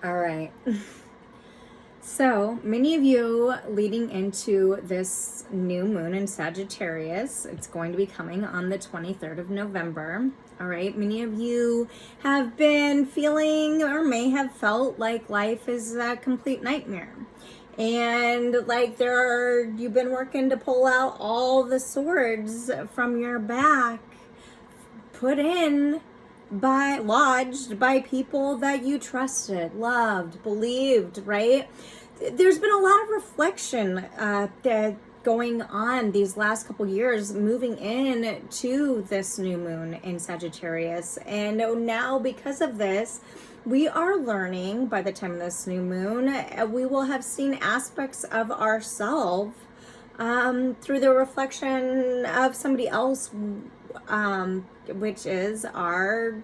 All right. So many of you leading into this new moon in Sagittarius, it's going to be coming on the 23rd of November. All right. Many of you have been feeling or may have felt like life is a complete nightmare. And like you've been working to pull out all the swords from your back, put in lodged by people that you trusted, loved, believed, right? There's been a lot of reflection that going on these last couple years moving in to this new moon in Sagittarius. And now because of this, we are learning by the time of this new moon, we will have seen aspects of ourselves through the reflection of somebody else, which is our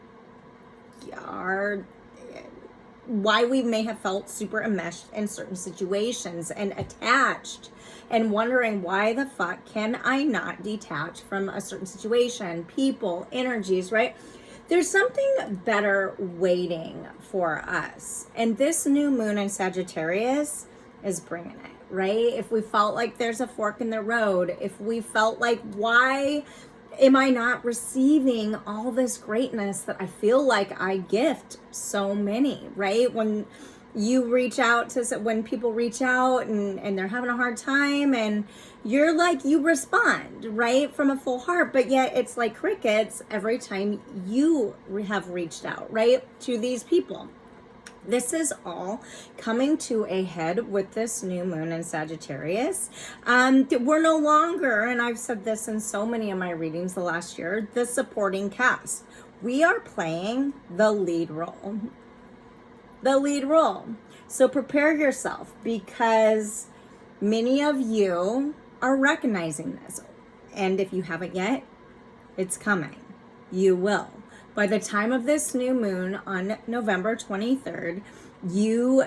why we may have felt super enmeshed in certain situations and attached and wondering why the fuck can I not detach from a certain situation, people, energies, right? There's something better waiting for us. And this new moon in Sagittarius is bringing it, right? If we felt like there's a fork in the road, if we felt like, why am I not receiving all this greatness that I feel like I gift so many, right? When you reach out to, when people reach out and they're having a hard time and you're like, you respond, right? From a full heart, but yet it's like crickets every time you have reached out, right? To these people. This is all coming to a head with this new moon in Sagittarius. We're no longer, and I've said this in so many of my readings the last year, the supporting cast. We are playing the lead role. The lead role. So prepare yourself because many of you are recognizing this. And if you haven't yet, it's coming. You will. By the time of this new moon on November 23rd, you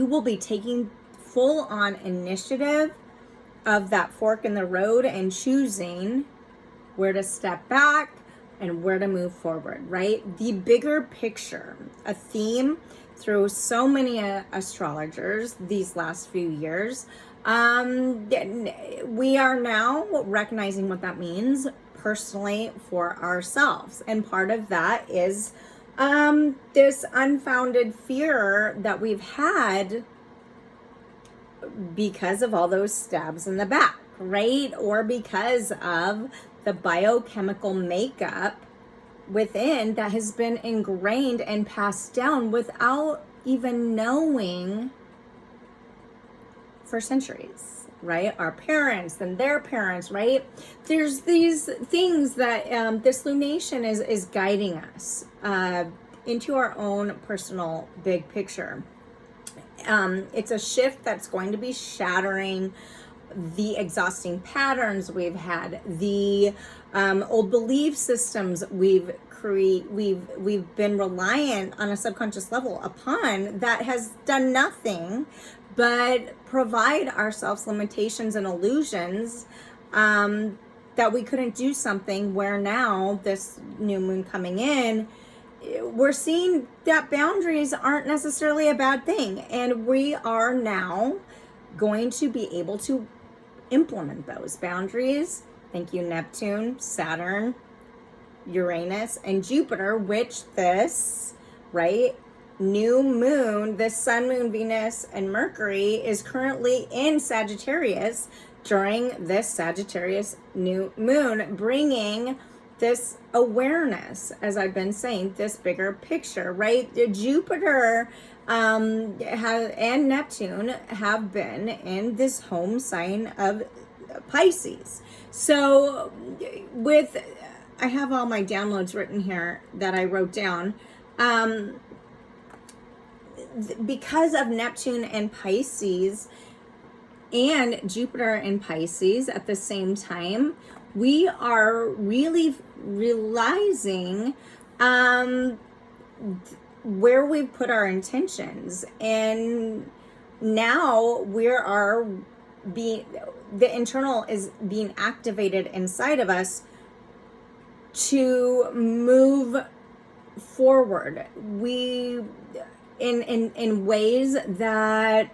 will be taking full on initiative of that fork in the road and choosing where to step back and where to move forward, right? The bigger picture, a theme through so many astrologers these last few years. We are now recognizing what that means personally for ourselves. And part of that is this unfounded fear that we've had because of all those stabs in the back, right? Or because of the biochemical makeup within that has been ingrained and passed down without even knowing for centuries. Right? Our parents and their parents, right? There's these things that this lunation is guiding us into our own personal big picture. It's a shift that's going to be shattering the exhausting patterns we've had, the old belief systems we've been reliant on a subconscious level upon that has done nothing but provide ourselves limitations and illusions that we couldn't do something, where now this new moon coming in, we're seeing that boundaries aren't necessarily a bad thing. And we are now going to be able to implement those boundaries. Thank you, Neptune, Saturn, Uranus, and Jupiter, which this, right? New moon, the sun, moon, Venus, and Mercury is currently in Sagittarius during this Sagittarius new moon, bringing this awareness, as I've been saying, this bigger picture, right? Jupiter and Neptune have been in this home sign of Pisces. So I have all my downloads written here that I wrote down. Because of Neptune and Pisces and Jupiter and Pisces at the same time, we are really realizing where we've put our intentions. And now the internal is being activated inside of us to move forward. in ways that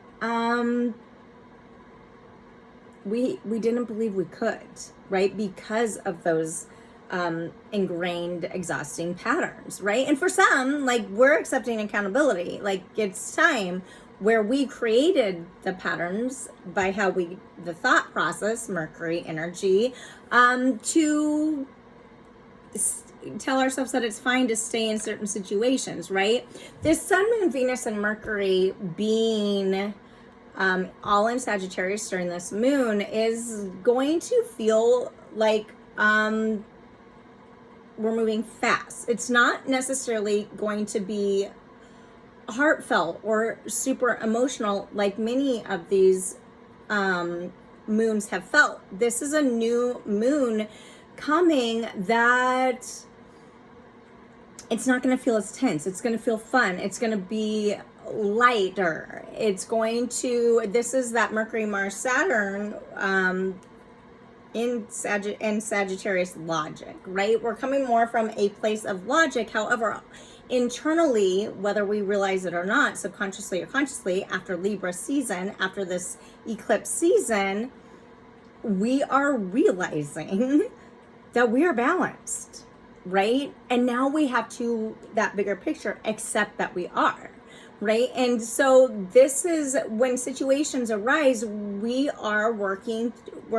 we didn't believe we could, right? Because of those ingrained, exhausting patterns, right? And for some, like, we're accepting accountability. Like, it's time where we created the patterns by how the thought process, Mercury energy, to tell ourselves that it's fine to stay in certain situations, right? This Sun, Moon, Venus, and Mercury being all in Sagittarius during this moon is going to feel like we're moving fast. It's not necessarily going to be heartfelt or super emotional like many of these moons have felt. This is a new moon coming that it's not going to feel as tense. It's going to feel fun. It's going to be lighter. It's going to, this is that Mercury, Mars, Saturn in Sagittarius logic, right? We're coming more from a place of logic. However, internally, whether we realize it or not, subconsciously or consciously, after Libra season, after this eclipse season, we are realizing that we are balanced, right? And now we have to, that bigger picture, accept that we are, right? And so this is when situations arise, we're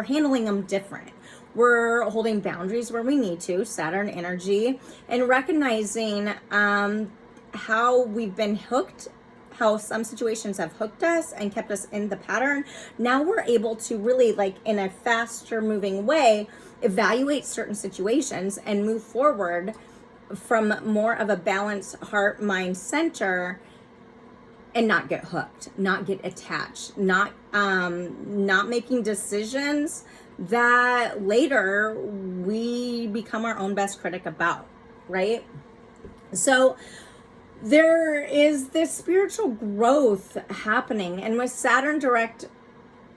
handling them different. We're holding boundaries where we need to, Saturn energy, and recognizing how we've been hooked, how some situations have hooked us and kept us in the pattern. Now we're able to really, like, in a faster moving way, evaluate certain situations and move forward from more of a balanced heart, mind, center, and not get hooked, not get attached, not making decisions that later we become our own best critic about, right? So there is this spiritual growth happening, and with Saturn direct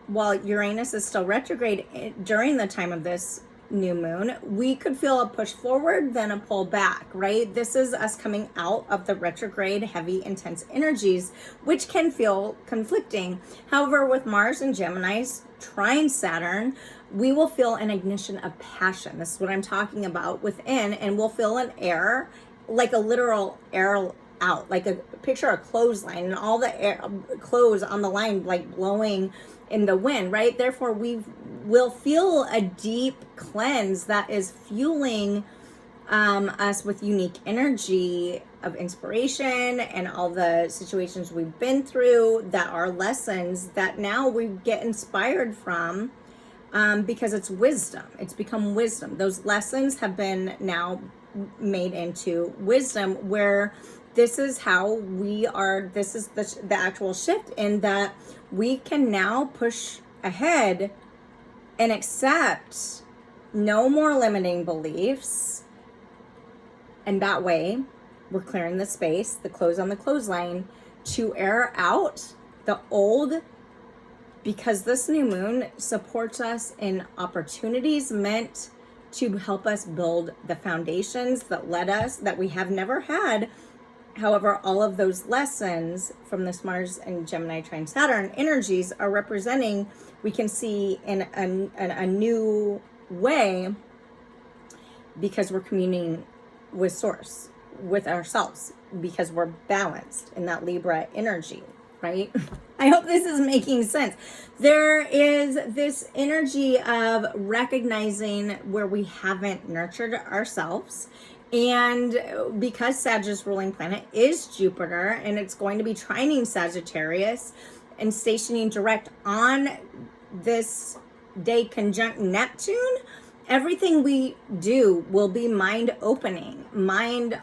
while Uranus is still retrograde during the time of this new moon, we could feel a push forward, then a pull back, right? This is us coming out of the retrograde, heavy, intense energies, which can feel conflicting. However, with Mars and Gemini's trine Saturn, we will feel an ignition of passion. This is what I'm talking about within, and we'll feel an air, like a literal air out, like a picture a clothesline and all the air, clothes on the line like blowing in the wind, right? Therefore, we will feel a deep cleanse that is fueling us with unique energy of inspiration and all the situations we've been through that are lessons that now we get inspired from, because it's wisdom. It's become wisdom. Those lessons have been now made into wisdom, where this is how we are, this is the actual shift, in that we can now push ahead and accept no more limiting beliefs. And that way, we're clearing the space, the clothes on the clothesline, to air out the old, because this new moon supports us in opportunities meant to help us build the foundations that we have never had. However, all of those lessons from this Mars and Gemini trine Saturn energies are representing, we can see in a new way, because we're communing with Source, with ourselves, because we're balanced in that Libra energy, right? I hope this is making sense. There is this energy of recognizing where we haven't nurtured ourselves. And because Sagittarius ruling planet is Jupiter, and it's going to be trining Sagittarius and stationing direct on this day conjunct Neptune, everything we do will be mind opening.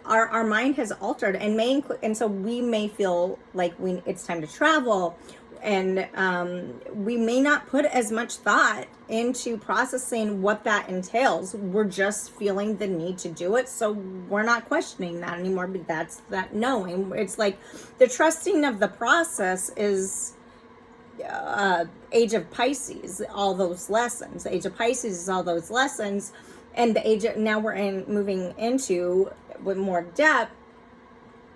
Our mind has altered and so we may feel like it's time to travel, and we may not put as much thought into processing what that entails. We're just feeling the need to do it, so we're not questioning that anymore. But that's that knowing. It's like the trusting of the process is age of Pisces, all those lessons. The age of Pisces is all those lessons, and the age of, now we're moving into, with more depth,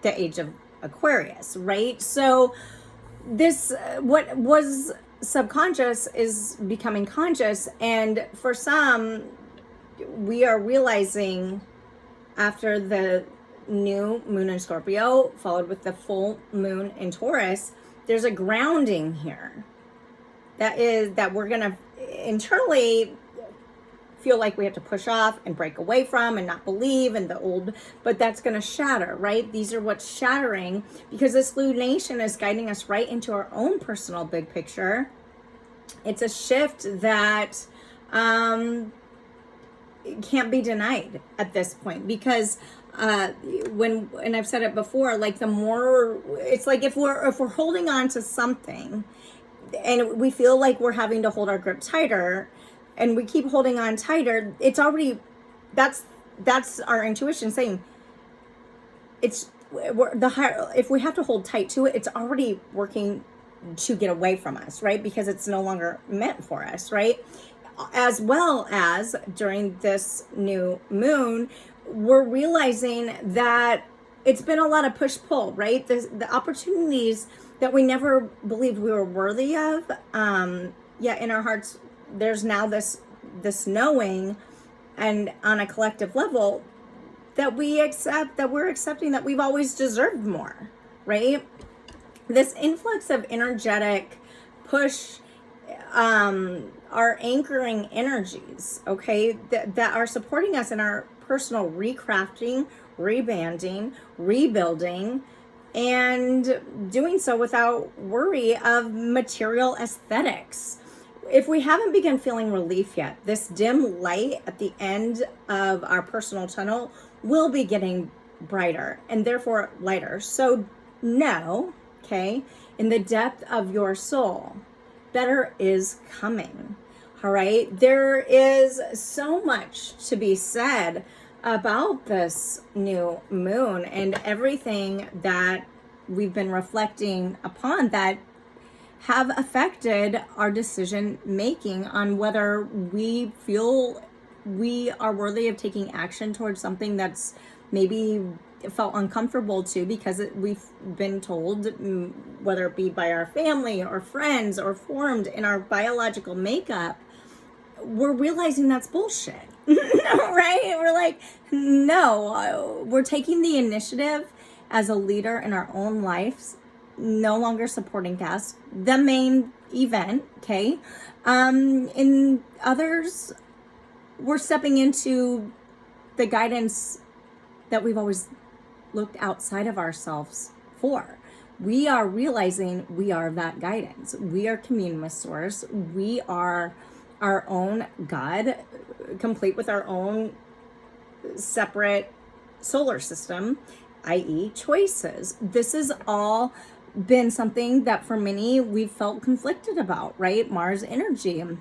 the age of Aquarius, right? So this, what was subconscious is becoming conscious. And for some, we are realizing after the new moon in Scorpio, followed with the full moon in Taurus, there's a grounding here. That we're going to internally feel like we have to push off and break away from and not believe in the old, but that's going to shatter, right? These are what's shattering, because this lunation is guiding us right into our own personal big picture. It's a shift that can't be denied at this point, because and I've said it before, like the more, it's like if we're holding on to something and we feel like we're having to hold our grip tighter, and we keep holding on tighter, it's already, that's our intuition saying if we have to hold tight to it, it's already working to get away from us, right? Because it's no longer meant for us, right? As well as during this new moon, we're realizing that it's been a lot of push-pull, right? The opportunities that we never believed we were worthy of, in our hearts, there's now this knowing, and on a collective level, that we're accepting that we've always deserved more, right? This influx of energetic push are anchoring energies, okay, that are supporting us in our personal recrafting, rebanding, rebuilding, and doing so without worry of material aesthetics. If we haven't begun feeling relief yet, this dim light at the end of our personal tunnel will be getting brighter and therefore lighter. So know, okay, in the depth of your soul, better is coming. All right. There is so much to be said about this new moon and everything that we've been reflecting upon that have affected our decision making on whether we feel we are worthy of taking action towards something that's maybe felt uncomfortable to, because we've been told, whether it be by our family or friends or formed in our biological makeup, we're realizing that's bullshit. Right? We're like, no, we're taking the initiative as a leader in our own lives, no longer supporting cast, the main event, okay? In others, we're stepping into the guidance that we've always looked outside of ourselves for. We are realizing we are that guidance. We are commune with source. We are our own God, complete with our own separate solar system, i.e. choices. This has all been something that for many we've felt conflicted about, right? Mars energy. And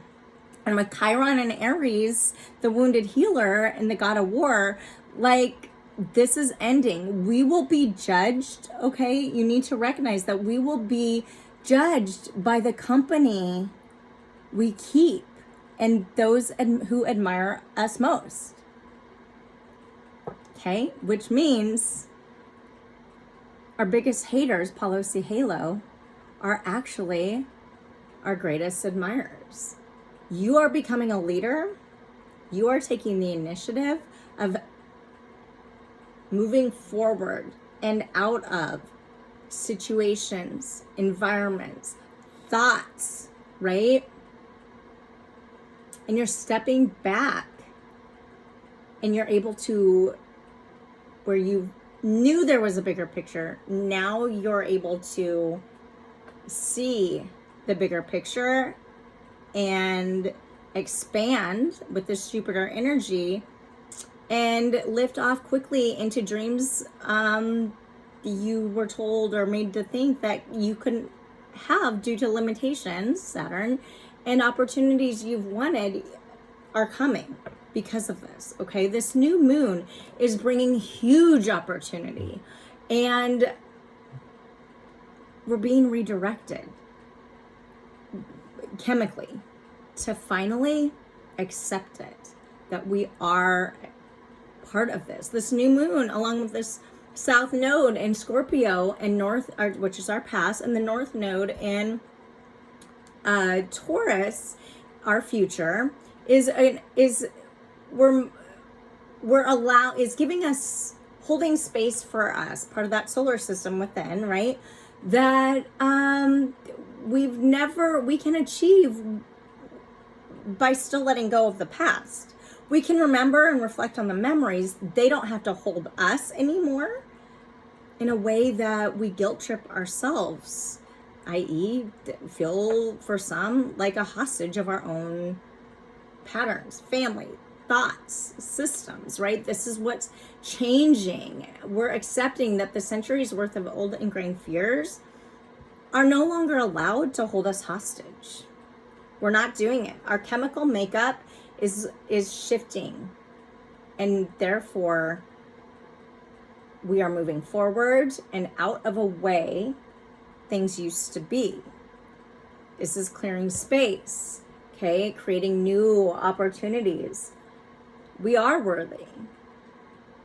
with Chiron and Aries, the wounded healer and the god of war, like, this is ending. We will be judged, okay? You need to recognize that we will be judged by the company we keep and those who admire us most, okay? Which means our biggest haters, Paulo C. Halo, are actually our greatest admirers. You are becoming a leader. You are taking the initiative of moving forward and out of situations, environments, thoughts, right? And you're stepping back and you're able to, where you knew there was a bigger picture, now you're able to see the bigger picture and expand with this Jupiter energy and lift off quickly into dreams you were told or made to think that you couldn't have due to limitations, Saturn, and opportunities you've wanted are coming because of this, okay? This new moon is bringing huge opportunity, and we're being redirected chemically to finally accept it, that we are part of this. This new moon, along with this South node in Scorpio and which is our past, and the North node in Taurus, our future, is giving us, holding space for us, part of that solar system within, right? That we can achieve by still letting go of the past. We can remember and reflect on the memories. They don't have to hold us anymore in a way that we guilt trip ourselves, i.e. feel for some like a hostage of our own patterns, family, thoughts, systems, right? This is what's changing. We're accepting that the centuries worth of old ingrained fears are no longer allowed to hold us hostage. We're not doing it. Our chemical makeup is shifting, and therefore we are moving forward and out of a way things used to be. This is clearing space, okay? Creating new opportunities. We are worthy.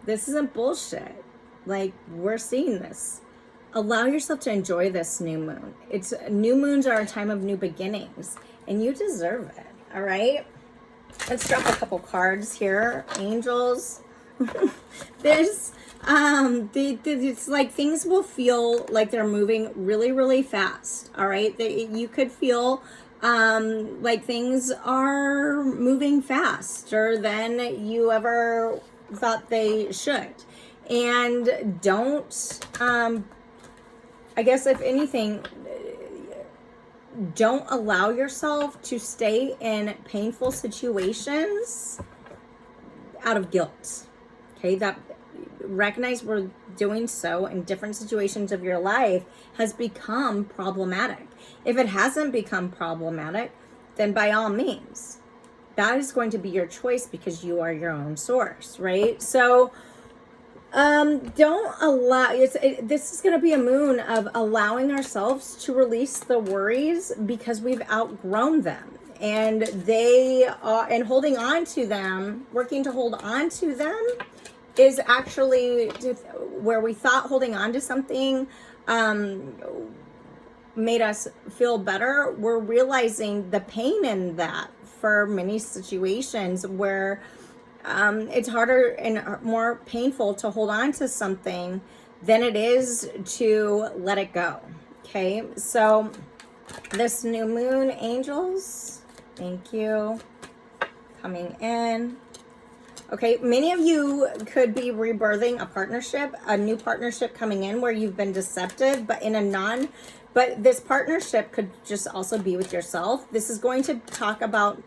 This isn't bullshit. Like, we're seeing this. Allow yourself to enjoy this new moon. New moons are a time of new beginnings, and you deserve it, all right? Let's drop a couple cards here. Angels. There's, it's like things will feel like they're moving really, really fast, all right? You could feel like things are moving faster than you ever thought they should. And don't, I guess if anything, don't allow yourself to stay in painful situations out of guilt. Okay, that recognize we're doing so in different situations of your life has become problematic. If it hasn't become problematic, then by all means, that is going to be your choice because you are your own source, right? So don't allow, this is going to be a moon of allowing ourselves to release the worries because we've outgrown them, and and holding on to them, working to hold on to them is actually where we thought holding on to something made us feel better. We're realizing the pain in that for many situations where it's harder and more painful to hold on to something than it is to let it go. Okay, so this new moon, angels, thank you, coming in. Okay, many of you could be rebirthing a partnership, a new partnership coming in where you've been deceptive, but but this partnership could just also be with yourself. This is going to talk about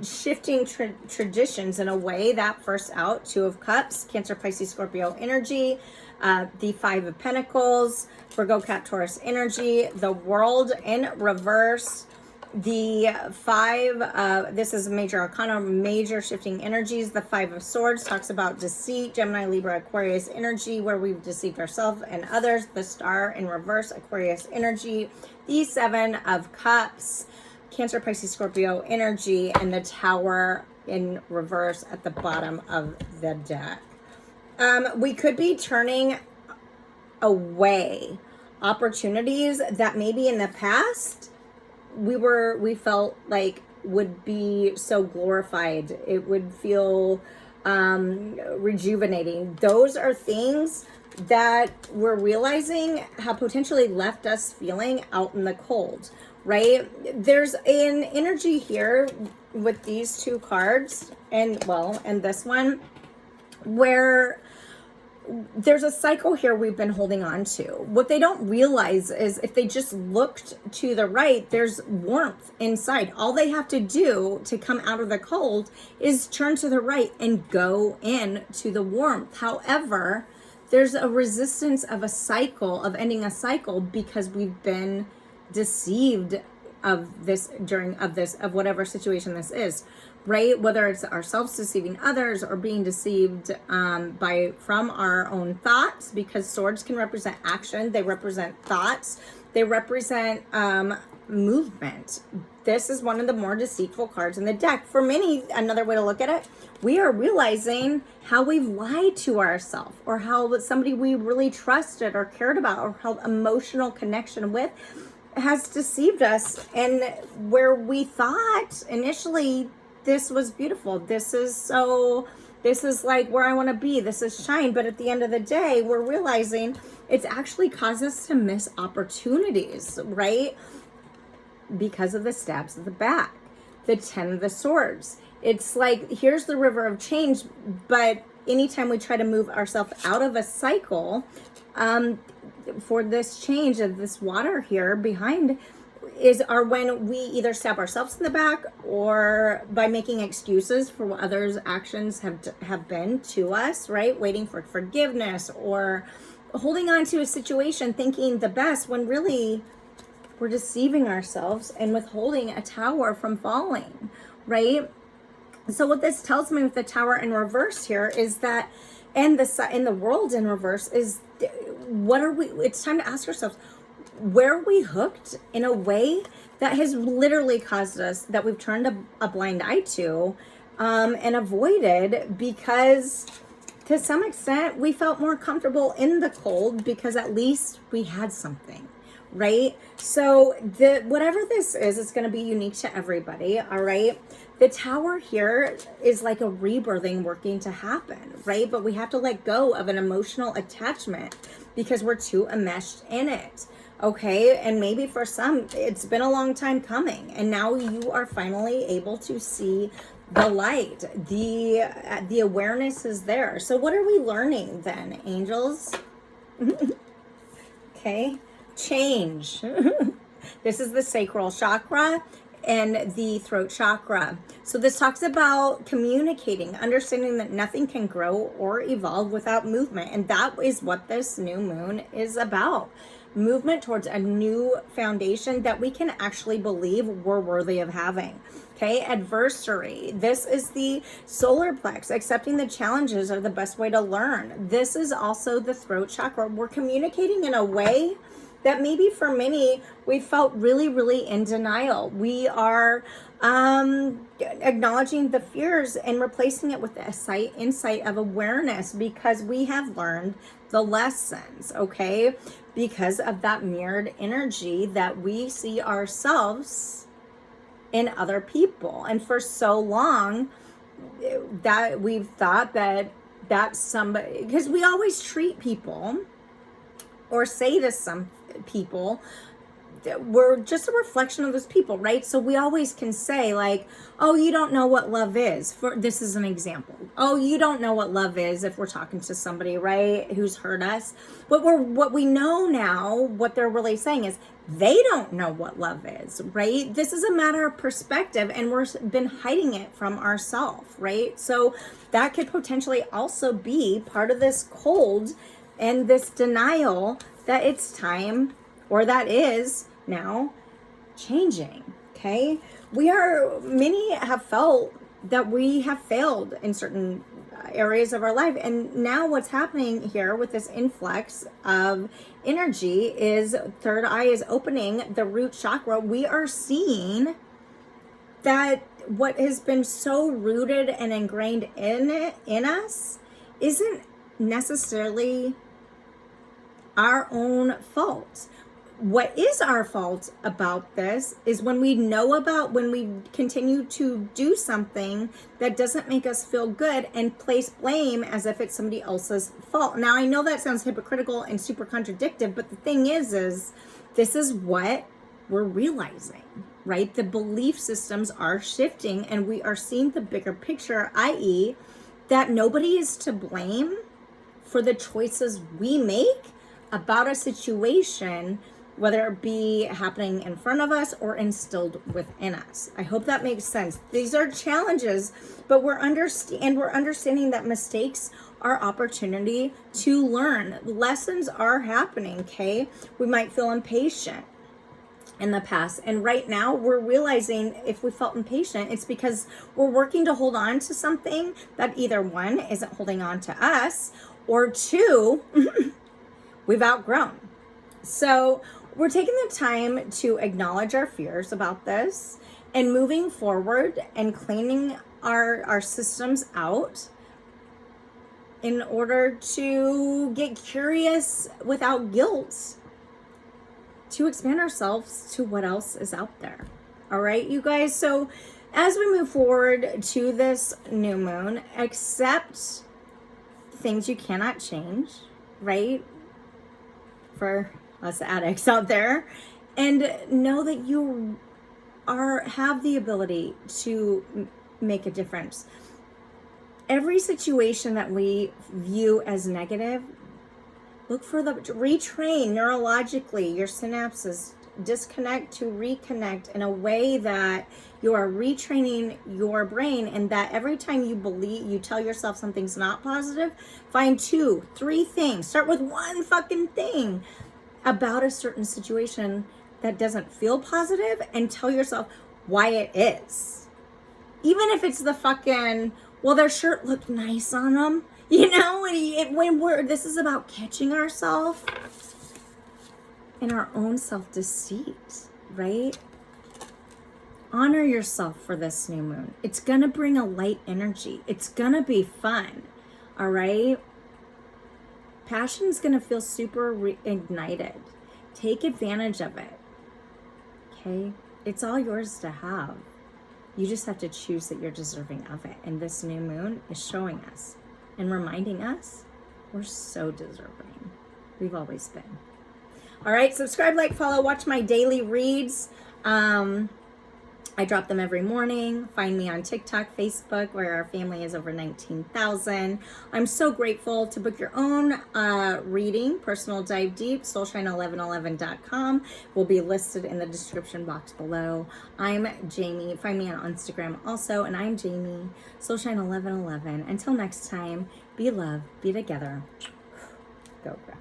shifting traditions in a way. That first out, Two of Cups, Cancer, Pisces, Scorpio energy, the Five of Pentacles, Virgo, Cat, Taurus energy, the World in reverse, the Five, this is major arcana, major shifting energies. The Five of Swords talks about deceit, Gemini, Libra, Aquarius energy, where we've deceived ourselves and others. The Star in reverse, Aquarius energy, the Seven of Cups, Cancer, Pisces, Scorpio energy, and the Tower in reverse at the bottom of the deck. We could be turning away opportunities that maybe in the past we felt like would be so glorified. It would feel rejuvenating. Those are things that we're realizing have potentially left us feeling out in the cold, right? There's an energy here with these two cards and this one where there's a cycle here we've been holding on to. What they don't realize is if they just looked to the right, there's warmth inside. All they have to do to come out of the cold is turn to the right and go in to the warmth. However, there's a resistance of a cycle, of ending a cycle, because we've been deceived of whatever situation this is, right? Whether it's ourselves deceiving others or being deceived from our own thoughts, because swords can represent action, they represent thoughts, they represent movement, this is one of the more deceitful cards in the deck. For many, another way to look at it, we are realizing how we've lied to ourselves, or how somebody we really trusted or cared about or held emotional connection with has deceived us. And where we thought initially this was beautiful, this is like where I want to be, this is shine. But at the end of the day, we're realizing it's actually caused us to miss opportunities, right? Because of the stabs of the back, the 10 of the swords. It's like, here's the river of change, but anytime we try to move ourselves out of a cycle, for this change of this water here behind are when we either stab ourselves in the back, or by making excuses for what others' actions have been to us, right? Waiting for forgiveness, or holding on to a situation thinking the best when really we're deceiving ourselves and withholding a tower from falling, right? So what this tells me with the tower in reverse here is that, and the world in reverse is, it's time to ask ourselves, where are we hooked in a way that has literally caused us, that we've turned a blind eye to, and avoided, because to some extent we felt more comfortable in the cold because at least we had something, right? So whatever this is, it's going to be unique to everybody. All right. The tower here is like a rebirthing working to happen, right? But we have to let go of an emotional attachment because we're too enmeshed in it. Okay. And maybe for some, it's been a long time coming, and now you are finally able to see the light. The awareness is there. So what are we learning then, angels? Okay. Change. This is the sacral chakra and the throat chakra. So this talks about communicating, understanding that nothing can grow or evolve without movement. And that is what this new moon is about. Movement towards a new foundation that we can actually believe we're worthy of having. Okay, adversary. This is the solar plex. Accepting the challenges are the best way to learn. This is also the throat chakra. We're communicating in a way that maybe for many, we felt really, really in denial. We are acknowledging the fears and replacing it with the insight of awareness, because we have learned the lessons, okay? Because of that mirrored energy that we see ourselves in other people. And for so long, that we've thought that that's somebody, because we always treat people or say to some people, we're just a reflection of those people, right? So we always can say like, oh, you don't know what love is. For this is an example. Oh, you don't know what love is, if we're talking to somebody, right, who's hurt us. But what we know now, what they're really saying is they don't know what love is, right? This is a matter of perspective, and we've been hiding it from ourselves, right? So that could potentially also be part of this cold and this denial that it's time, or that is now changing. Okay. Many have felt that we have failed in certain areas of our life. And now what's happening here with this influx of energy is third eye is opening, the root chakra. We are seeing that what has been so rooted and ingrained in us isn't necessarily our own fault. What is our fault about this is when we continue to do something that doesn't make us feel good and place blame as if it's somebody else's fault. Now, I know that sounds hypocritical and super contradictory, but the thing is this is what we're realizing, right? The belief systems are shifting, and we are seeing the bigger picture, i.e., that nobody is to blame for the choices we make about a situation, whether it be happening in front of us or instilled within us. I hope that makes sense. These are challenges, but we're understanding that mistakes are opportunity to learn. Lessons are happening, okay? We might feel impatient in the past, and right now we're realizing if we felt impatient, it's because we're working to hold on to something that either one, isn't holding on to us, or two, we've outgrown. So we're taking the time to acknowledge our fears about this and moving forward and cleaning our systems out in order to get curious without guilt, to expand ourselves to what else is out there. All right, you guys. So as we move forward to this new moon, accept things you cannot change, right? For us addicts out there, and know that you have the ability to make a difference. Every situation that we view as negative, look for retrain neurologically your synapses, disconnect to reconnect in a way that you are retraining your brain, and that every time you tell yourself something's not positive, find 2, 3 things. Start with one fucking thing about a certain situation that doesn't feel positive and tell yourself why it is. Even if it's the fucking, well, their shirt looked nice on them, you know, this is about catching ourselves in our own self-deceit, right? Honor yourself for this new moon. It's gonna bring a light energy. It's gonna be fun, all right? Passion's gonna feel super reignited. Take advantage of it, okay? It's all yours to have. You just have to choose that you're deserving of it. And this new moon is showing us and reminding us we're so deserving. We've always been. All right, subscribe, like, follow, watch my daily reads. I drop them every morning. Find me on TikTok, Facebook, where our family is over 19,000. I'm so grateful. To book your own reading, personal dive deep, soulshine1111.com will be listed in the description box below. I'm Jamie. Find me on Instagram also, and I'm Jamie, Soulshine1111. Until next time, be love, be together. Go, girl.